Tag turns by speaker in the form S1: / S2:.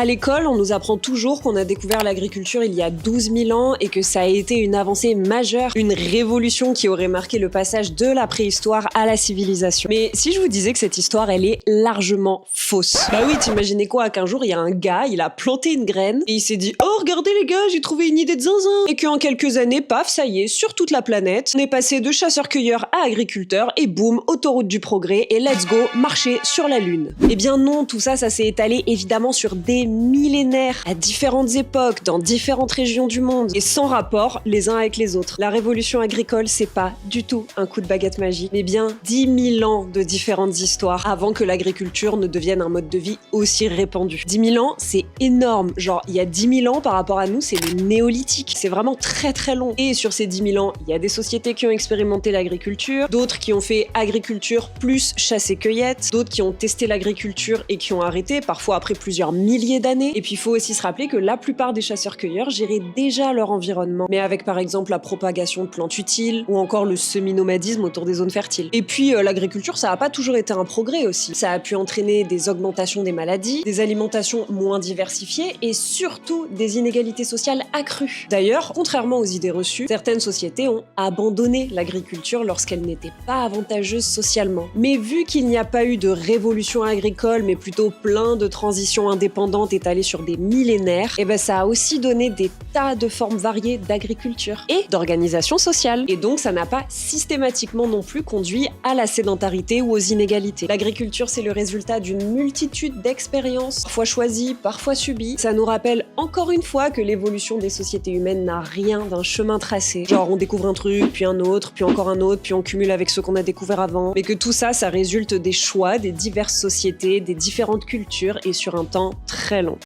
S1: À l'école, on nous apprend toujours qu'on a découvert l'agriculture il y a 12 000 ans et que ça a été une avancée majeure, une révolution qui aurait marqué le passage de la préhistoire à la civilisation. Mais si je vous disais que cette histoire, elle est largement fausse. Bah oui, t'imaginais quoi, qu'un jour, il y a un gars, il a planté une graine et il s'est dit « Oh, regardez les gars, j'ai trouvé une idée de zinzin !» Et qu'en quelques années, paf, ça y est, sur toute la planète, on est passé de chasseurs-cueilleurs à agriculteurs et boum, autoroute du progrès et let's go, marcher sur la Lune. Eh bien non, tout ça, ça s'est étalé évidemment sur des millénaires, à différentes époques, dans différentes régions du monde, et sans rapport les uns avec les autres. La révolution agricole, c'est pas du tout un coup de baguette magique, mais bien 10 000 ans de différentes histoires avant que l'agriculture ne devienne un mode de vie aussi répandu. 10 000 ans, c'est énorme. Genre, il y a 10 000 ans par rapport à nous, c'est le néolithique. C'est vraiment très très long. Et sur ces 10 000 ans, il y a des sociétés qui ont expérimenté l'agriculture, d'autres qui ont fait agriculture plus chasse-cueillette, d'autres qui ont testé l'agriculture et qui ont arrêté, parfois après plusieurs milliers d'années. Et puis il faut aussi se rappeler que la plupart des chasseurs-cueilleurs géraient déjà leur environnement, mais avec par exemple la propagation de plantes utiles ou encore le semi-nomadisme autour des zones fertiles. Et puis l'agriculture, ça n'a pas toujours été un progrès aussi. Ça a pu entraîner des augmentations des maladies, des alimentations moins diversifiées et surtout des inégalités sociales accrues. D'ailleurs, contrairement aux idées reçues, certaines sociétés ont abandonné l'agriculture lorsqu'elle n'était pas avantageuse socialement. Mais vu qu'il n'y a pas eu de révolution agricole, mais plutôt plein de transitions indépendantes étalées sur des millénaires, et ben ça a aussi donné des tas de formes variées d'agriculture et d'organisation sociale. Et donc ça n'a pas systématiquement non plus conduit à la sédentarité ou aux inégalités. L'agriculture, c'est le résultat d'une multitude d'expériences, parfois choisies, parfois subies. Ça nous rappelle encore une fois que l'évolution des sociétés humaines n'a rien d'un chemin tracé. Genre on découvre un truc, puis un autre, puis encore un autre, puis on cumule avec ce qu'on a découvert avant. Mais que tout ça, ça résulte des choix des diverses sociétés, des différentes cultures et sur un temps très long.